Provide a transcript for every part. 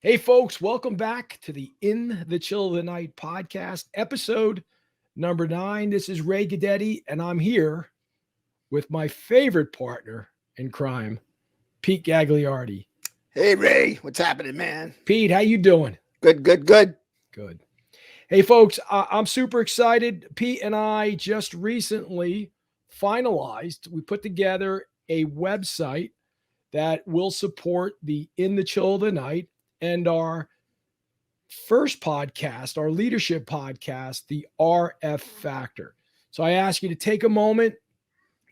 Hey, folks, welcome back to the In the Chill of the Night podcast, episode number 9. This is Ray Gadetti, and I'm here with my favorite partner in crime, Pete Gagliardi. Hey, Ray, what's happening, man? Pete, how you doing? Good. Good. Hey, folks, I'm super excited. Pete and I just recently finalized, we put together a website that will support the In the Chill of the Night and our first podcast, our leadership podcast, the RF Factor. So I ask you to take a moment,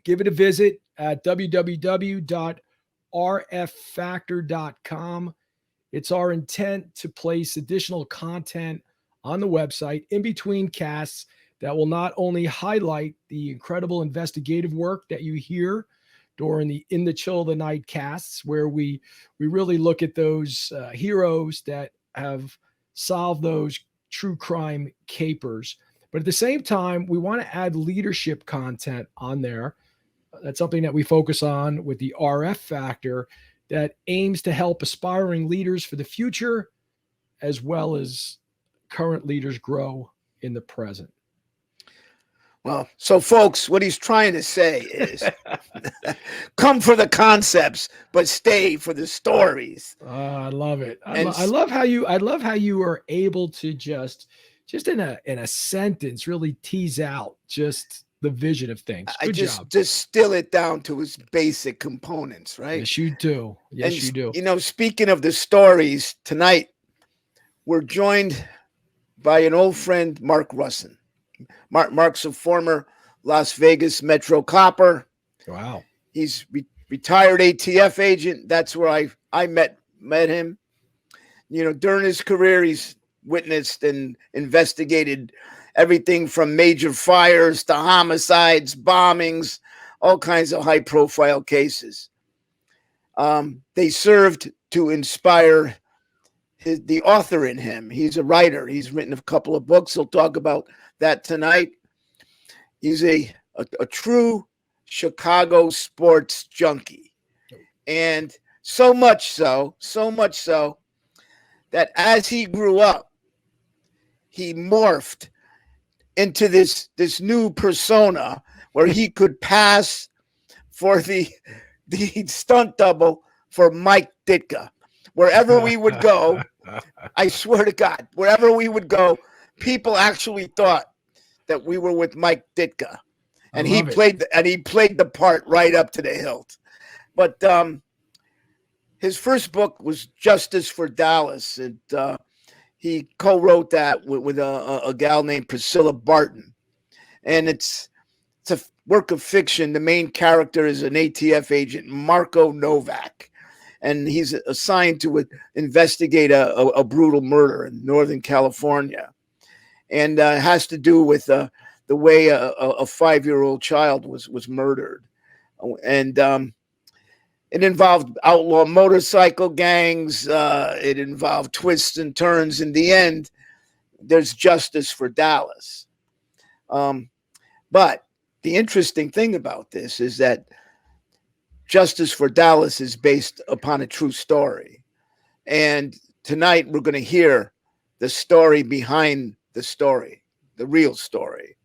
give it a visit at www.rffactor.com. It's our intent to place additional content on the website in between casts that will not only highlight the incredible investigative work that you hear during the In the Chill of the Night casts, where we really look at those heroes that have solved those true crime capers. But at the same time, we want to add leadership content on there. That's something that we focus on with the RF Factor that aims to help aspiring leaders for the future, as well as current leaders grow in the present. Well, so folks, what he's trying to say is come for the concepts, but stay for the stories. I love it. I love how you are able to just in a sentence really tease out just the vision of things. Good job. Distill it down to its basic components, right? Yes, you do. You do. You know, speaking of the stories, tonight we're joined by an old friend, Mark Rusin. Mark's a former Las Vegas Metro copper. Wow. He's retired ATF agent. That's where I met him. You know, during his career, he's witnessed and investigated everything from major fires to homicides, bombings, all kinds of high-profile cases. They served to inspire the author in him. He's a writer. He's written a couple of books. He'll talk about that tonight. He's a true Chicago sports junkie. And so much so that as he grew up, he morphed into this new persona where he could pass for the stunt double for Mike Ditka. Wherever we would go, I swear to God, wherever we would go, people actually thought that we were with Mike Ditka, and he played the part right up to the hilt. But his first book was Justice for Dallas, and he co-wrote that with a gal named Priscilla Barton, and it's a work of fiction. The main character is an ATF agent, Marko Novak, and he's assigned to investigate a brutal murder in Northern California. And it has to do with the way a 5-year-old child was murdered. And it involved outlaw motorcycle gangs. It involved twists and turns. In the end, there's justice for Dallas. But the interesting thing about this is that Justice for Dallas is based upon a true story. And tonight we're going to hear the story behind the story, the real story.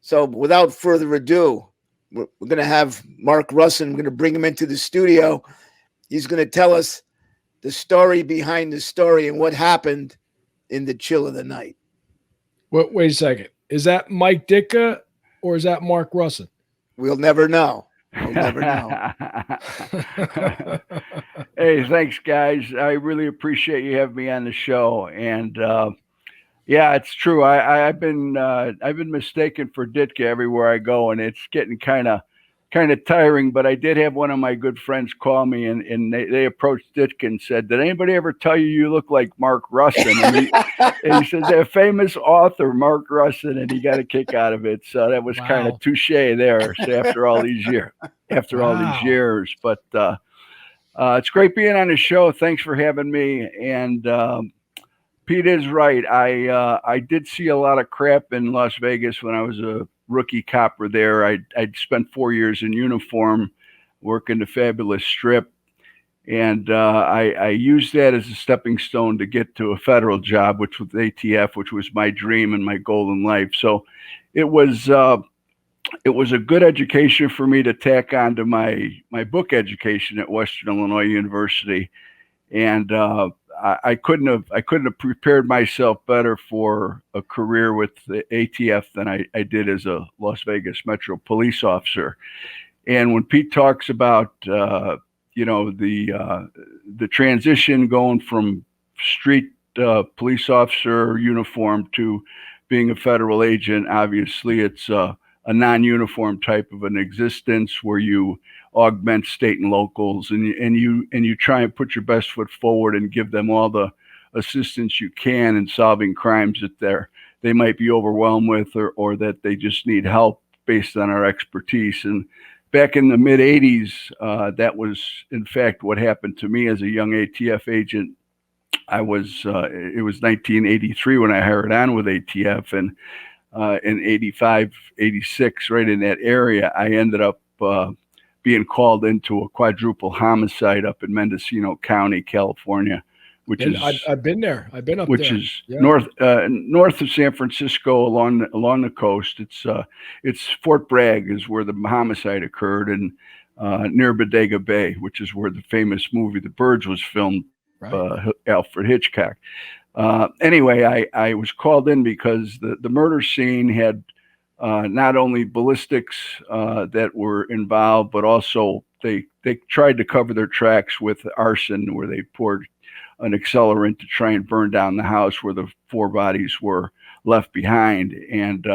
So without further ado, we're going to have Mark Rusin. We're going to bring him into the studio. He's going to tell us the story behind the story and what happened in the chill of the night. Wait a second. Is that Mike Ditka or is that Mark Rusin? We'll never know. We'll never know. Hey, thanks, guys. I really appreciate you having me on the show. And yeah, it's true. I've been mistaken for Ditka everywhere I go, and it's getting kind of tiring. But I did have one of my good friends call me, and they approached Ditka and said, "Did anybody ever tell you look like Mark Rusin?" And he says, "A famous author, Mark Rusin," and he got a kick out of it. So that was kind of touche there. So after all these years, but it's great being on the show. Thanks for having me. And Pete is right. I did see a lot of crap in Las Vegas when I was a rookie copper there. I'd spent 4 years in uniform working the Fabulous Strip. And I used that as a stepping stone to get to a federal job, which was ATF, which was my dream and my goal in life. So it was a good education for me to tack on to my book education at Western Illinois University, and I couldn't have prepared myself better for a career with the ATF than I did as a Las Vegas Metro police officer. And when Pete talks about the transition going from street police officer uniform to being a federal agent, obviously it's a non-uniform type of an existence where you augment state and locals, and you try and put your best foot forward and give them all the assistance you can in solving crimes that they might be overwhelmed with, or that they just need help based on our expertise. And back in the mid 80s, that was in fact what happened to me as a young ATF agent. It was 1983 when I hired on with ATF, and in 85, 86, right in that area, I ended up being called into a quadruple homicide up in Mendocino County, California, which I've been there. I've been up which there. is Yeah. north of San Francisco along the coast. It's Fort Bragg is where the homicide occurred, and near Bodega Bay, which is where the famous movie The Birds was filmed. Right. Alfred Hitchcock. Anyway, I was called in because the murder scene had not only ballistics that were involved, but also they tried to cover their tracks with arson, where they poured an accelerant to try and burn down the house where the 4 bodies were left behind. And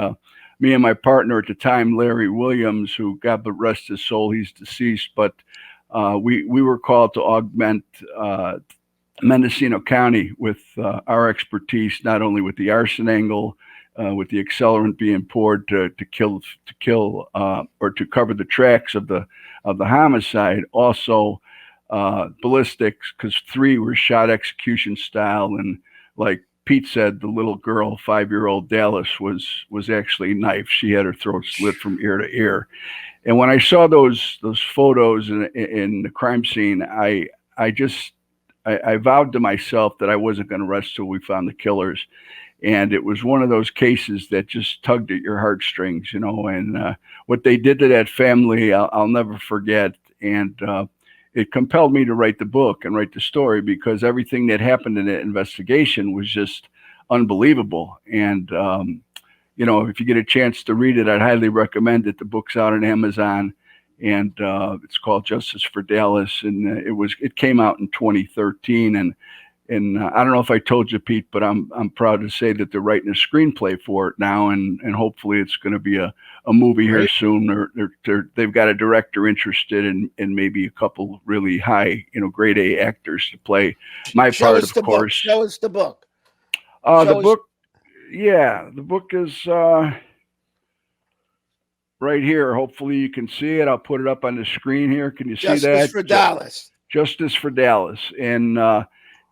me and my partner at the time, Larry Williams, who God rest his soul, he's deceased, but we were called to augment Mendocino County with our expertise, not only with the arson angle, with the accelerant being poured to kill or to cover the tracks of the homicide, also ballistics, because 3 were shot execution style, and like Pete said, the little girl, 5-year-old Dallas, was actually knifed. She had her throat slit from ear to ear. And when I saw those photos in the crime scene, I vowed to myself that I wasn't going to rest till we found the killers. And it was one of those cases that just tugged at your heartstrings, and what they did to that family, I'll never forget. And it compelled me to write the book and write the story, because everything that happened in that investigation was just unbelievable. And, if you get a chance to read it, I'd highly recommend it. The book's out on Amazon, and it's called Justice for Dallas. And it came out in 2013. And I don't know if I told you, Pete, but I'm proud to say that they're writing a screenplay for it now, and hopefully it's going to be a movie here soon. They've got a director interested in maybe a couple really high, grade A actors to play my part, of course. Show us the book. The book is right here. Hopefully you can see it. I'll put it up on the screen here. Can you see that? Justice for Dallas. Justice for Dallas, and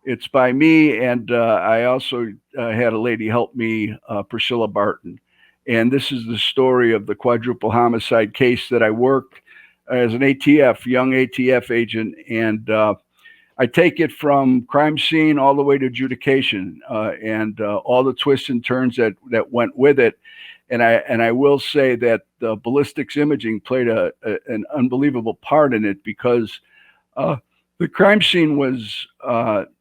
it's by me, and I also had a lady help me, Priscilla Barton. And this is the story of the quadruple homicide case that I worked as an young ATF agent. And I take it from crime scene all the way to adjudication, and all the twists and turns that went with it. And I will say that the ballistics imaging played an unbelievable part in it, because the crime scene was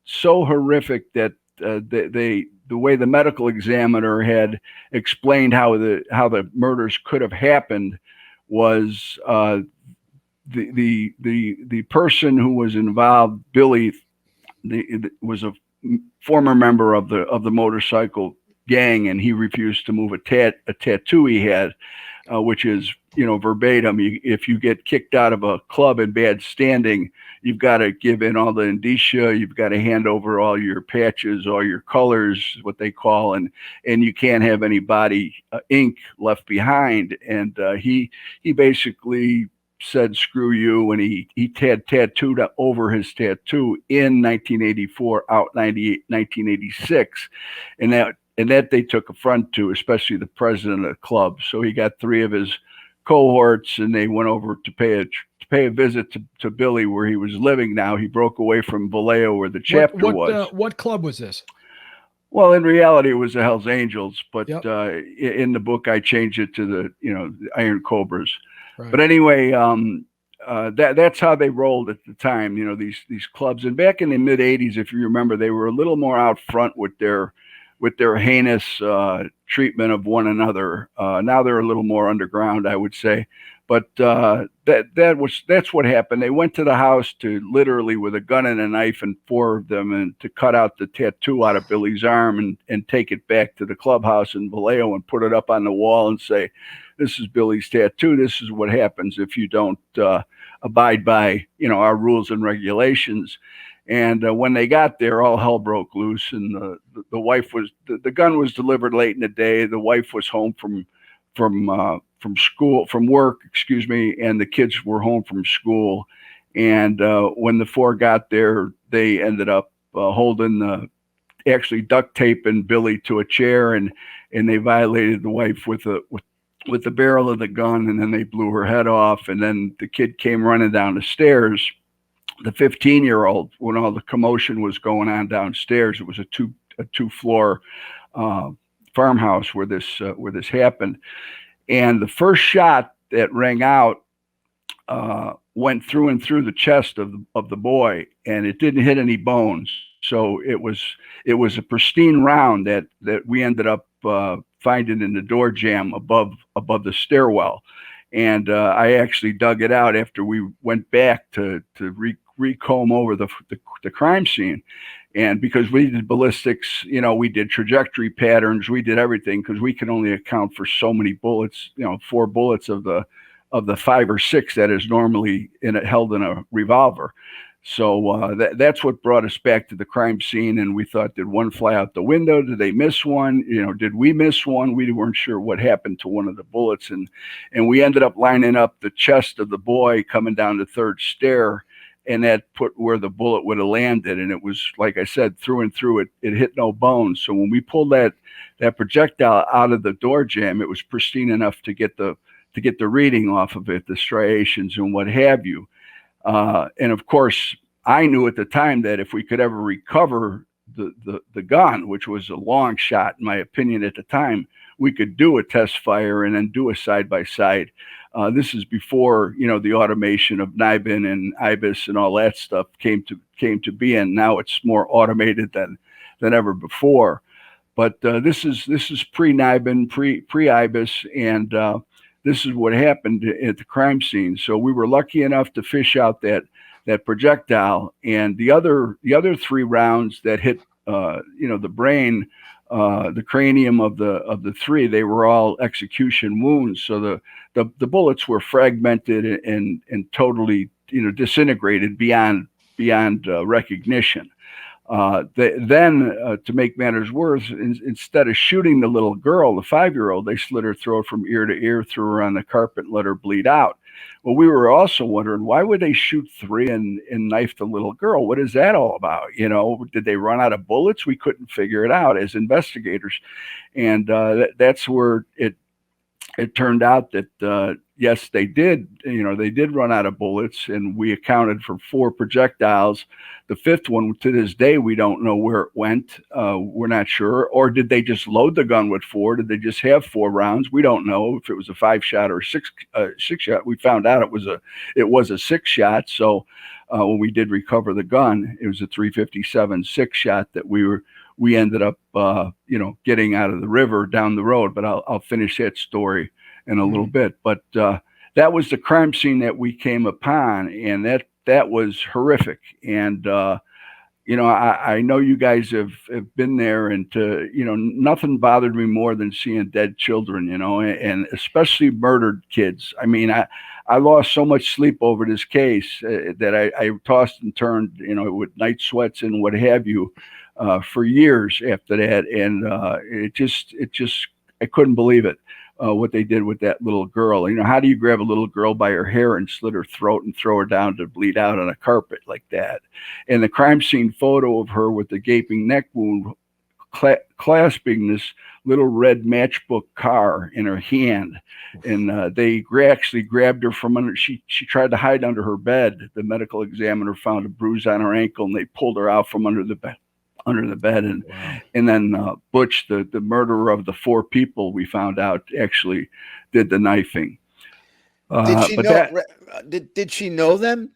so horrific that the way the medical examiner had explained how the murders could have happened was the person who was involved, Billy, was a former member of the motorcycle gang, and he refused to move a tattoo he had, which is verbatim. If you get kicked out of a club in bad standing, you've got to give in all the indicia. You've got to hand over all your patches, all your colors, what they call, and you can't have any body ink left behind. And he basically said, "Screw you," and he had tattooed over his tattoo in 1984, out 1986, and that they took affront to, especially the president of the club. So he got 3 of his cohorts, and they went over to pay a visit to Billy where he was living. Now he broke away from Vallejo where the chapter was. What club was this? Well, in reality, it was the Hells Angels, but Yep. In the book, I changed it to the Iron Cobras. Right. But anyway, that's how they rolled at the time. These clubs, and back in the mid '80s, if you remember, they were a little more out front with their heinous treatment of one another. Now they're a little more underground, I would say. But that's what happened. They went to the house to literally with a gun and a knife and four of them, and to cut out the tattoo out of Billy's arm and take it back to the clubhouse in Vallejo and put it up on the wall and say, "This is Billy's tattoo. This is what happens if you don't abide by our rules and regulations." And when they got there, all hell broke loose, and the wife was the gun was delivered late in the day. The wife was home from work, and the kids were home from school. And when the four got there, they ended up actually duct taping Billy to a chair, and they violated the wife with the barrel of the gun, and then they blew her head off. And then the kid came running down the stairs. The 15-year-old, when all the commotion was going on downstairs, it was a two-floor farmhouse where this happened. And the first shot that rang out went through and through the chest of the boy, and it didn't hit any bones. So it was a pristine round that we ended up finding in the door jamb above the stairwell. And I actually dug it out after we went back to recomb over the crime scene. And because we did ballistics, we did trajectory patterns, we did everything, because we can only account for so many bullets, 4 bullets of the 5 or 6 that is normally held in a revolver. So that's what brought us back to the crime scene. And we thought, did one fly out the window? Did they miss one? Did we miss one? We weren't sure what happened to one of the bullets. And we ended up lining up the chest of the boy coming down the 3rd stair, and that put where the bullet would have landed. And it was, like I said, through and through, it hit no bones. So when we pulled that projectile out of the door jamb, it was pristine enough to get the reading off of it, the striations and what have you. And of course, I knew at the time that if we could ever recover the gun, which was a long shot, in my opinion at the time, we could do a test fire and then do a side-by-side. This is before, the automation of NIBIN and IBIS and all that stuff came to be, and now it's more automated than ever before. But this is pre-NIBIN, pre-IBIS, and this is what happened at the crime scene. So we were lucky enough to fish out that projectile, and the other 3 rounds that hit the brain, the cranium of the 3, they were all execution wounds. So the bullets were fragmented and totally disintegrated beyond recognition. Then to make matters worse, instead of shooting the little girl, the 5-year-old, they slit her throat from ear to ear, threw her on the carpet, and let her bleed out. Well, we were also wondering, why would they shoot 3 and knife the little girl? What is that all about? Did they run out of bullets? We couldn't figure it out as investigators. And that's where it turned out that, yes, they did. They did run out of bullets, and we accounted for 4 projectiles. The 5th one, to this day, we don't know where it went. We're not sure. Or did they just load the gun with 4? Did they just have 4 rounds? We don't know if it was a 5-shot or 6-shot. We found out it was a 6-shot. So when we did recover the gun, it was a 357 6-shot that we ended up getting out of the river down the road. But I'll finish that story in a little bit. But that was the crime scene that we came upon, and that was horrific. And I know you guys have been there, and nothing bothered me more than seeing dead children, and especially murdered kids. I mean, I lost so much sleep over this case that I tossed and turned, with night sweats and what have you, for years after that. And it just I couldn't believe it. What they did with that little girl. How do you grab a little girl by her hair and slit her throat and throw her down to bleed out on a carpet like that? And the crime scene photo of her with the gaping neck wound clasping this little red matchbook car in her hand, and they actually grabbed her from under. She tried to hide under her bed. The medical examiner found a bruise on her ankle, and they pulled her out from under the bed. And Wow. and then Butch, the murderer of the 4 people we found out, actually did the knifing. Did she but know? that Did she know them?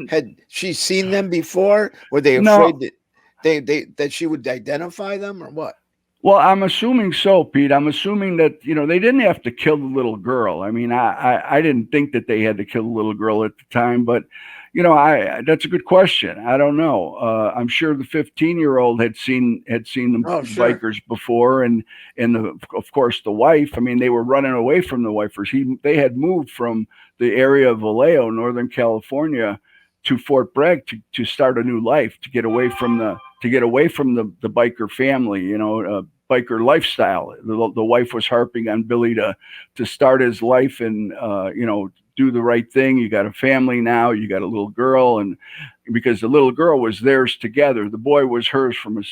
Had she seen them before? Were they No. afraid that she would identify them, or what? Well, I'm assuming so, Pete. I'm assuming that, they didn't have to kill the little girl. I mean, I didn't think that they had to kill the little girl at the time, but that's a good question. I don't know. I'm sure the 15-year-old had seen the Oh, sure. bikers before, and of course the wife. I mean, they were running away from the wifers. They had moved from the area of Vallejo, Northern California, to Fort Bragg to start a new life, to get away from the biker family, biker lifestyle. The wife was harping on Billy to start his life and do the right thing. You got a family now, you got a little girl, and because the little girl was theirs together, the boy was hers from a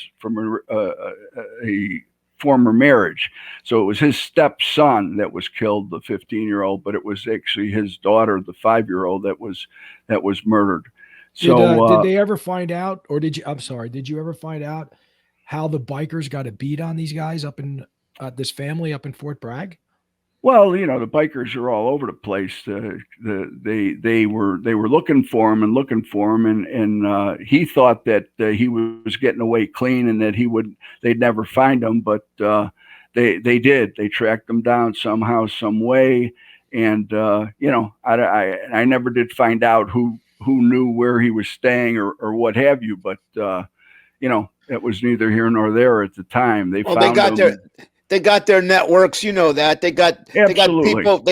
former marriage. So it was his stepson that was killed, the 15-year-old, but it was actually his daughter, the 5-year-old, that was murdered. So did they ever find out, or did you ever find out how the bikers got a beat on these guys up in this family up in Fort Bragg? Well, the bikers are all over the place. They were looking for him, and he thought that he was getting away clean and that they'd never find him, but they did. They tracked him down somehow, some way, and I never did find out who knew where he was staying or what have you, but it was neither here nor there at the time. They got their networks, that they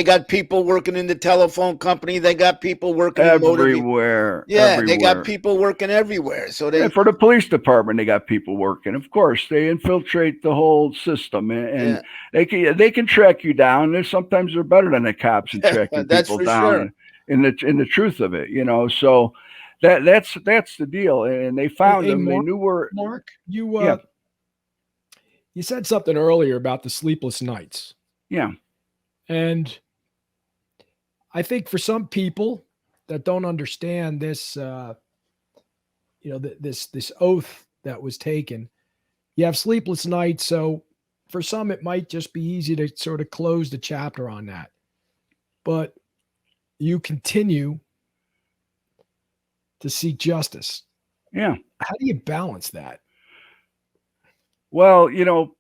got people working in the telephone company. They got people working everywhere. They got people working everywhere. So for the police department, they got people working. Of course, they infiltrate the whole system, and they can track you down. And sometimes they're better than the cops in tracking people down. Sure. In the truth of it, so that's the deal. And they found them. They knew where. Mark, you said something earlier about the sleepless nights. Yeah. And I think for some people that don't understand this, this oath that was taken, you have sleepless nights. So for some, it might just be easy to sort of close the chapter on that. But you continue to seek justice. Yeah. How do you balance that? Well,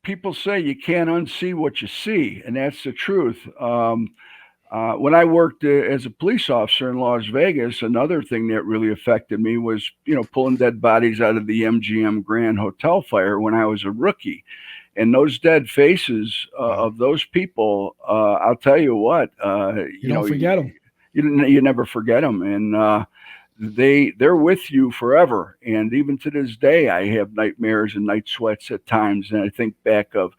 people say you can't unsee what you see, and that's the truth. When I worked as a police officer in Las Vegas, another thing that really affected me was, pulling dead bodies out of the MGM Grand Hotel fire when I was a rookie. And those dead faces of those people, I'll tell you what, you don't forget them. You never forget them. And they're with you forever. And even to this day, I have nightmares and night sweats at times. And I think back of,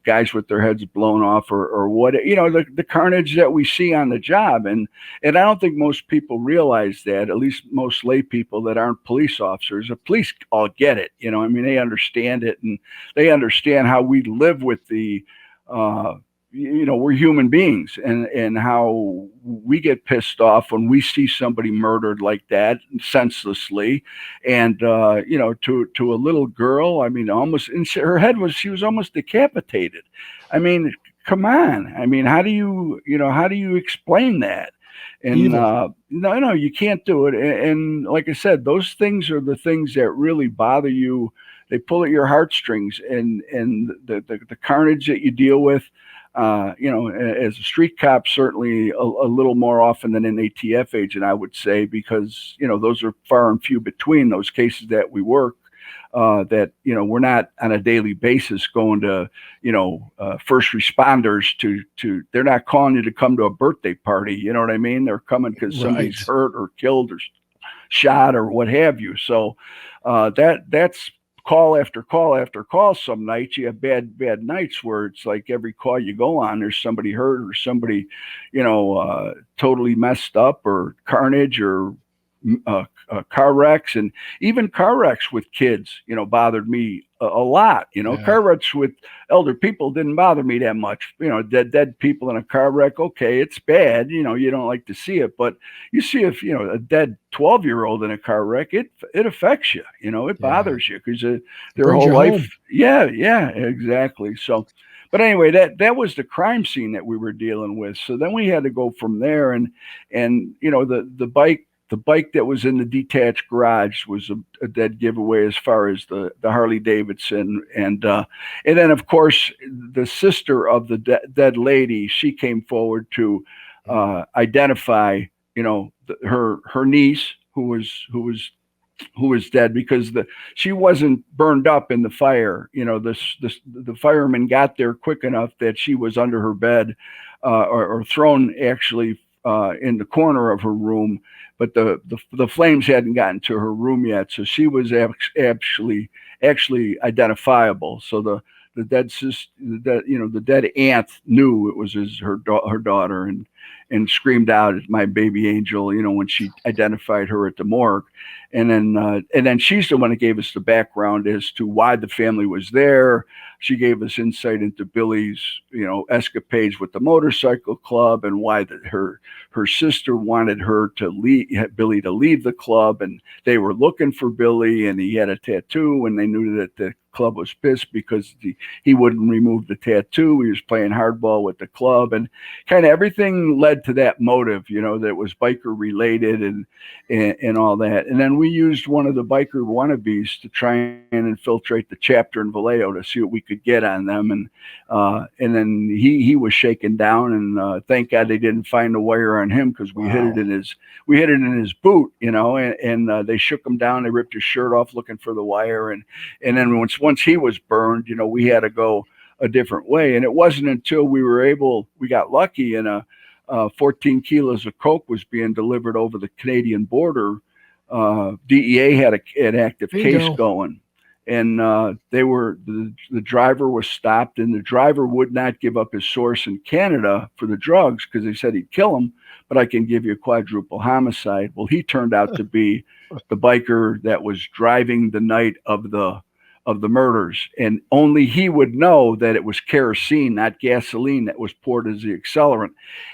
guys with their heads blown off or what, the carnage that we see on the job. And I don't think most people realize that, at least most lay people that aren't police officers. The police all get it. They understand it, and they understand how we live with the, we're human beings, and how we get pissed off when we see somebody murdered like that senselessly. And to a little girl, almost her head she was almost decapitated. Come on. How do you explain that? And no, you can't do it. And like I said, those things are the things that really bother you. They pull at your heartstrings, and the carnage that you deal with. As a street cop, certainly a little more often than an ATF agent, I would say, because, those are far and few between, those cases that we work, that, we're not on a daily basis going to, first responders to, they're not calling you to come to a birthday party. You know what I mean? They're coming because somebody's hurt or killed or shot or what have you. So that's call after call after call. Some nights you have bad nights where it's like every call you go on, there's somebody hurt or somebody, totally messed up or carnage or car wrecks, and even car wrecks with kids, bothered me a lot. Car wrecks with elder people didn't bother me that much. Dead people in a car wreck, okay, it's bad. You don't like to see it, but you see if a dead 12-year-old in a car wreck, it affects you. It bothers you because their whole life. Home. Yeah, exactly. So. But anyway, that was the crime scene that we were dealing with. So then we had to go from there, and the bike that was in the detached garage was a dead giveaway as far as the Harley Davidson, and then of course the sister of the dead lady, she came forward to identify her niece who was dead because she wasn't burned up in the fire. The firemen got there quick enough that she was under her bed, or thrown actually in the corner of her room, but the flames hadn't gotten to her room yet, so she was actually identifiable. So the dead sister, the dead aunt knew it was her daughter, and screamed out, "It's my baby angel," when she identified her at the morgue. And then she's the one that gave us the background as to why the family was there. She gave us insight into Billy's, escapades with the motorcycle club, and why her sister wanted Billy to leave the club, and they were looking for Billy, and he had a tattoo, and they knew that the club was pissed because he wouldn't remove the tattoo. He was playing hardball with the club, and kind of everything led to that motive, that was biker related and all that. And then we used one of the biker wannabes to try and infiltrate the chapter in Vallejo to see what we could get on them. And then he was shaken down, and thank God they didn't find the wire on him, because we hid it in his boot, and they shook him down. They ripped his shirt off looking for the wire, and then once he was burned, we had to go a different way. And it wasn't until we got lucky, and 14 kilos of coke was being delivered over the Canadian border. DEA had an active case going, and the driver was stopped, and the driver would not give up his source in Canada for the drugs because they said he'd kill him, but I can give you a quadruple homicide. Well, he turned out to be the biker that was driving the night of the murders, and only he would know that it was kerosene, not gasoline, that was poured as the accelerant.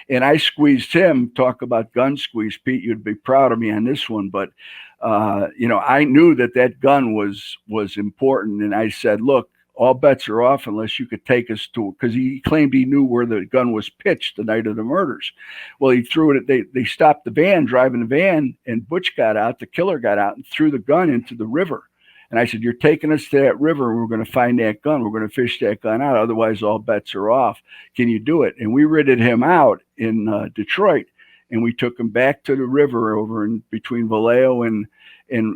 And I squeezed him. Talk about gun squeeze, Pete. You'd be proud of me on this one, but I knew that gun was important, and I said, "Look, all bets are off unless you could take us to," because he claimed he knew where the gun was pitched the night of the murders. Well, he threw it. They stopped the van, driving the van, and Butch got out. The killer got out and threw the gun into the river. And I said, "You're taking us to that river, and we're going to find that gun. We're going to fish that gun out. Otherwise, all bets are off. Can you do it?" And we ridded him out in Detroit, and we took him back to the river over in between Vallejo, and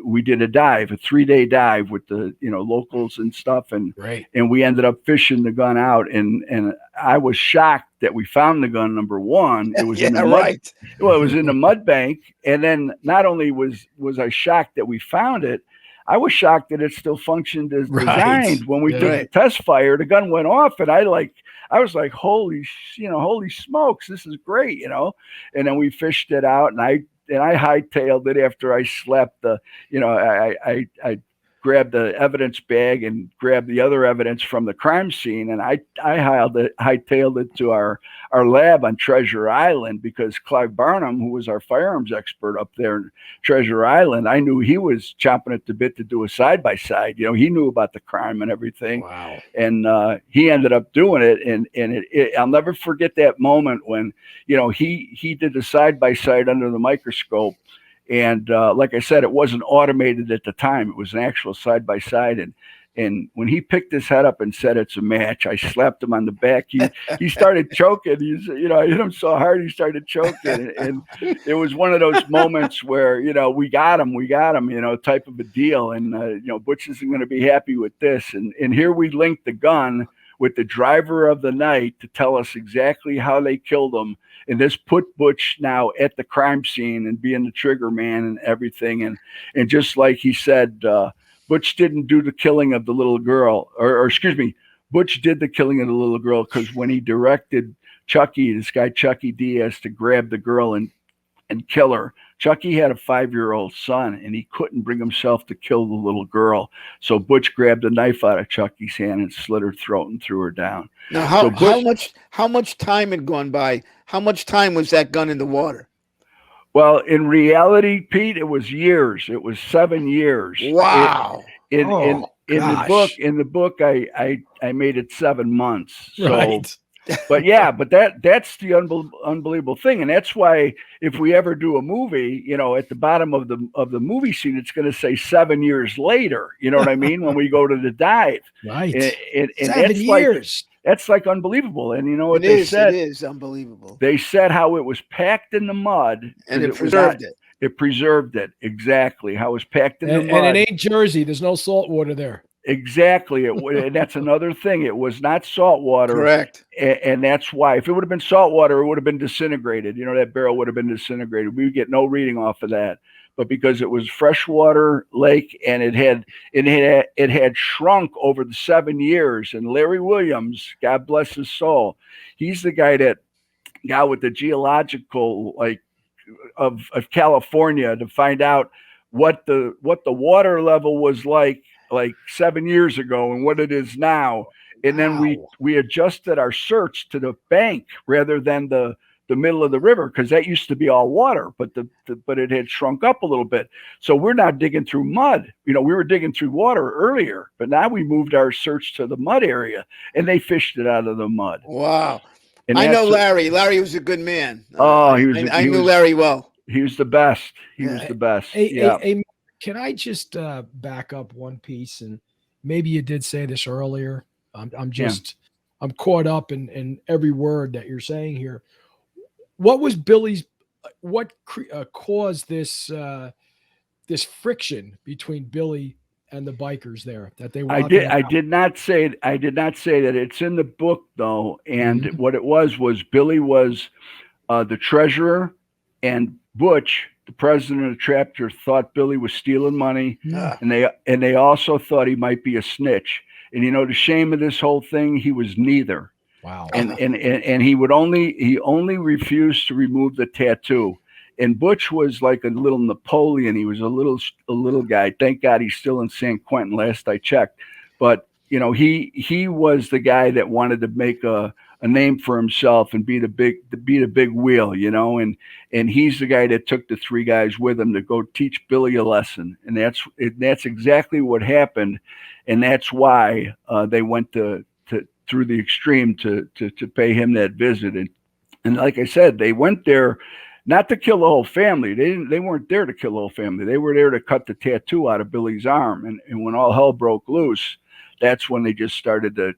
we did a 3-day dive with the locals and stuff, and we ended up fishing the gun out. And I was shocked that we found the gun. Number one, it was in the mud. Well, it was in the mud bank, and then not only was I shocked that we found it, I was shocked that it still functioned as designed. When we did the test fire, the gun went off, and I was like, holy smokes, this is great, And then we fished it out, and I hightailed it after I slept. I grabbed the evidence bag and grabbed the other evidence from the crime scene, and I hightailed it to our lab on Treasure Island, because Clive Barnum, who was our firearms expert up there in Treasure Island, I knew he was chomping at the bit to do a side-by-side. He knew about the crime and everything. Wow. And he ended up doing it, and I'll never forget that moment when he did the side-by-side under the microscope. And like I said, it wasn't automated at the time. It was an actual side-by-side. And when he picked his head up and said it's a match, I slapped him on the back. He started choking. I hit him so hard he started choking. And it was one of those moments where, we got him, type of a deal. And, Butch isn't going to be happy with this. And here we linked the gun with the driver of the night to tell us exactly how they killed him. And this put Butch now at the crime scene and being the trigger man and everything. And just like he said, Butch didn't do the killing of the little girl, or excuse me, Butch did the killing of the little girl, because when he directed this guy Chucky Diaz, to grab the girl and and kill her. Chucky had a 5-year-old son, and he couldn't bring himself to kill the little girl. So Butch grabbed a knife out of Chucky's hand and slit her throat and threw her down. Now, how much time had gone by? How much time was that gun in the water? Well, in reality, Pete, it was years. It was 7 years. Wow. In the book, I made it 7 months. So, Right. but that's the unbelievable thing, and that's why if we ever do a movie, at the bottom of the movie scene, it's going to say 7 years later. You know what I mean? When we go to the dive, Right. And 7 years. That's like unbelievable. And you know what they said? It is unbelievable. They said how it was packed in the mud, and it preserved it. It preserved it, exactly. How it was packed in the mud. And it ain't Jersey. There's no salt water there. Exactly. And that's another thing. It was not salt water. Correct. And that's why. If it would have been salt water, it would have been disintegrated. That barrel would have been disintegrated. We would get no reading off of that. But because it was freshwater lake and it had shrunk over the 7 years. And Larry Williams, God bless his soul, he's the guy that got with the geological of California to find out what the water level was like 7 years ago and what it is now. And then we adjusted our search to the bank rather than the middle of the river, because that used to be all water, but but it had shrunk up a little bit. So we're not digging through mud. We were digging through water earlier, but now we moved our search to the mud area and they fished it out of the mud. Wow. And I know Larry. Larry was a good man. Oh, I knew Larry well. He was the best. He was the best. Can I just back up one piece? And maybe you did say this earlier. I'm caught up in every word that you're saying here. What was what caused this this friction between Billy and the bikers there that they were? I did not say that. It's in the book though. And what it was Billy was the treasurer, and Butch, the president of the chapter, thought Billy was stealing money. And they also thought he might be a snitch. And the shame of this whole thing, he was neither. Wow. And he only refused to remove the tattoo. And Butch was like a little Napoleon. He was a little guy. Thank God he's still in San Quentin, last I checked. But he was the guy that wanted to make a name for himself and be the big wheel, and he's the guy that took the 3 guys with him to go teach Billy a lesson. And that's exactly what happened. And that's why they went through the extreme to pay him that visit. And like I said, they went there not to kill the whole family. They weren't there to kill the whole family. They were there to cut the tattoo out of Billy's arm. And when all hell broke loose, that's when they just started to,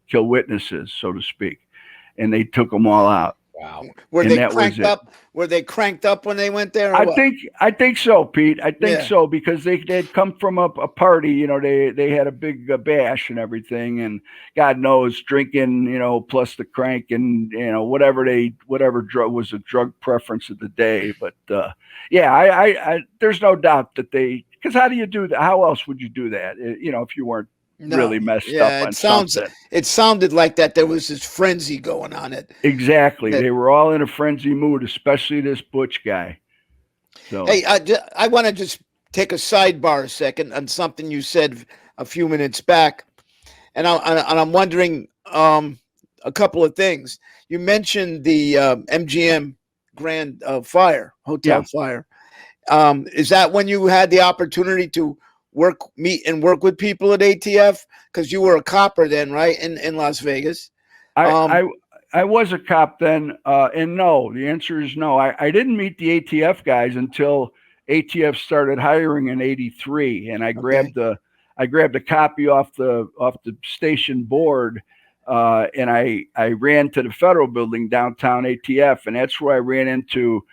kill witnesses, so to speak. And they took them all out. Wow. Were they cranked up? Were they cranked up when they went there? I think so, Pete. I think so, because they'd come from a party. They had a big bash and everything, and God knows, drinking, plus the crank and whatever drug was a drug preference of the day. But I there's no doubt that because how do you do that? How else would you do that? If you weren't really messed up on something. It sounded like that there was this frenzy going on. Exactly. They were all in a frenzy mood, especially this Butch guy. So hey, I want to just take a sidebar a second on something you said a few minutes back, and I'm wondering a couple of things. You mentioned the MGM Grand Hotel fire. Is that when you had the opportunity to meet and work with people at ATF? Because you were a copper then, right? In Las Vegas. I was a cop then, and no, the answer is no. I didn't meet the ATF guys until ATF started hiring in '83, and I grabbed a copy off the station board, and I ran to the federal building downtown ATF, and that's where I ran into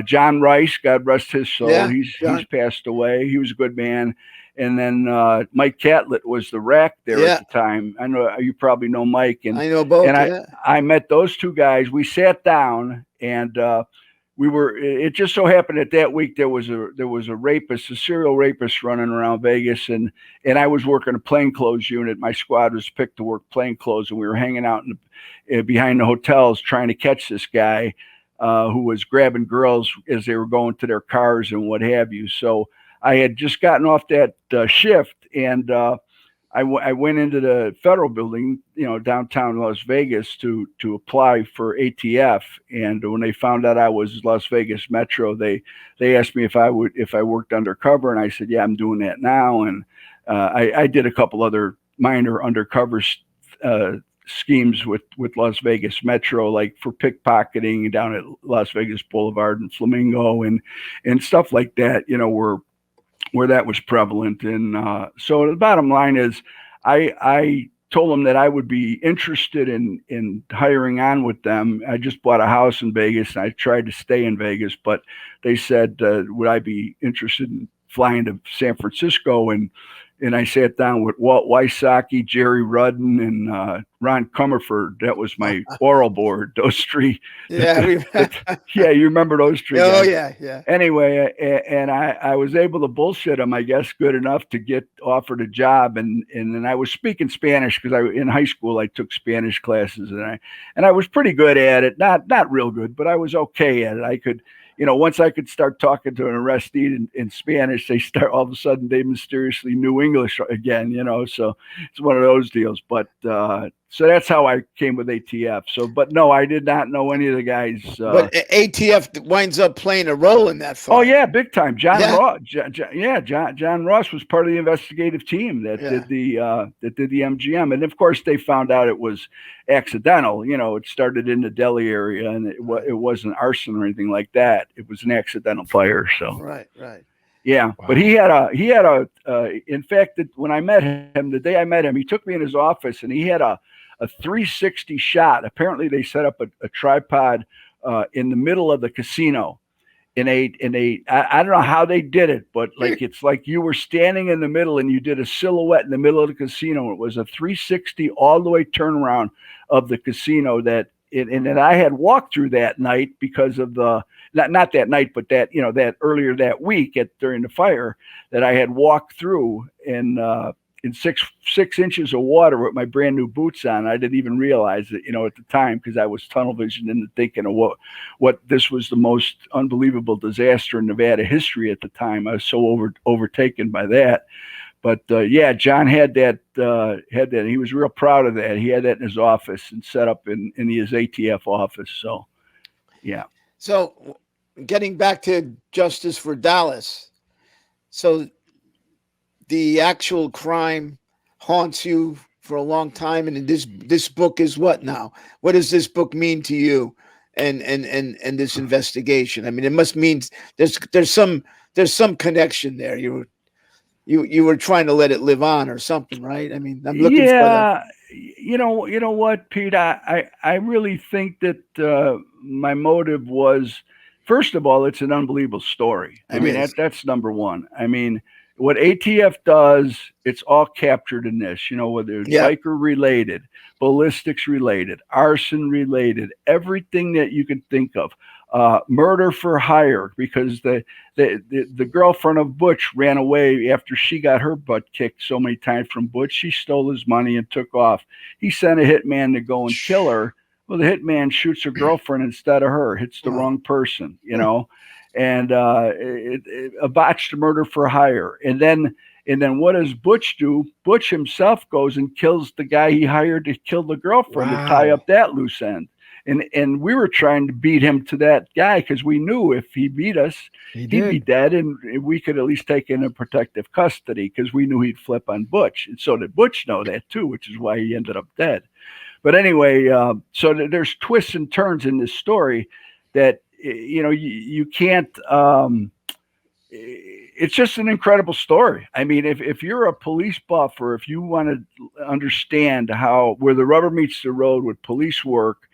John Rice, God rest his soul. Yeah, he's passed away. He was a good man. And then Mike Catlett was the rack there at the time. I know you probably know Mike, and I know both. And I met those 2 guys. We sat down, and we were. It just so happened that week there was a rapist, a serial rapist running around Vegas, and I was working a plainclothes unit. My squad was picked to work plainclothes, and we were hanging out behind the hotels trying to catch this guy. who was grabbing girls as they were going to their cars and what have you. So I had just gotten off that shift, and I went into the federal building, downtown Las Vegas to apply for ATF. And when they found out I was Las Vegas Metro, they asked me if I worked undercover, and I said, yeah, I'm doing that now. And I did a couple other minor undercover schemes with Las Vegas Metro, like for pickpocketing down at Las Vegas Boulevard and Flamingo and stuff like that, where that was prevalent. And so the bottom line is I told them that I would be interested in hiring on with them. I just bought a house in Vegas, and I tried to stay in Vegas, but they said, would I be interested in flying to San Francisco? And I sat down with Walt Wysocki, Jerry Rudden, and Ron Comerford. That was my oral board. Those three. Yeah, yeah, you remember those three? Oh, guys. yeah. Anyway, and I was able to bullshit them, I guess, good enough to get offered a job. And then I was speaking Spanish because in high school I took Spanish classes, and I was pretty good at it. Not real good, but I was okay at it. I could. Once I could start talking to an arrestee in Spanish, all of a sudden they mysteriously knew English again, so it's one of those deals. But so that's how I came with ATF. So, but no, I did not know any of the guys. But ATF winds up playing a role in that fight. Oh yeah, big time. John Ross. John Ross was part of the investigative team that did the MGM, and of course they found out it was accidental. It started in the Delhi area, and it wasn't arson or anything like that. It was an accidental fire. So right. Yeah, wow. But he had a. In fact, when I met him, the day I met him, he took me in his office, and he had a 360 shot. Apparently, they set up a tripod in the middle of the casino. I don't know how they did it, but it's like you were standing in the middle and you did a silhouette in the middle of the casino. It was a 360 all the way turnaround of the casino that I had walked through that night because of the not that night, but that that earlier that week during the fire that I had walked through in 6 inches of water with my brand new boots on. I didn't even realize it, at the time, because I was tunnel visioned into thinking of what this was the most unbelievable disaster in Nevada history at the time. I was so overtaken by that. But John had that. He was real proud of that. He had that in his office and set up in his ATF office. So, yeah. So, getting back to Justice for Dallas. So, the actual crime haunts you for a long time, and this book is what now? What does this book mean to you, and this investigation? I mean, it must mean there's some connection there. You were trying to let it live on or something, right? I mean, I'm looking for that. You know what, Pete? I really think that my motive was, first of all, it's an unbelievable story. I mean, that's number one. I mean, what ATF does, it's all captured in this, whether it's biker related, ballistics related, arson related, everything that you can think of. Murder for hire, because the girlfriend of Butch ran away after she got her butt kicked so many times from Butch. She stole his money and took off. He sent a hitman to go and kill her. Well, the hitman shoots her girlfriend instead of her, hits the wrong person, and a botched murder for hire. And then what does Butch do? Butch himself goes and kills the guy he hired to kill the girlfriend to tie up that loose end. And we were trying to beat him to that guy because we knew if he beat us, he'd be dead, and we could at least take him in protective custody because we knew he'd flip on Butch. And so did Butch know that too, which is why he ended up dead. But anyway, so there's twists and turns in this story that you can't. It's just an incredible story. I mean, if you're a police buff, or if you want to understand where the rubber meets the road with police work,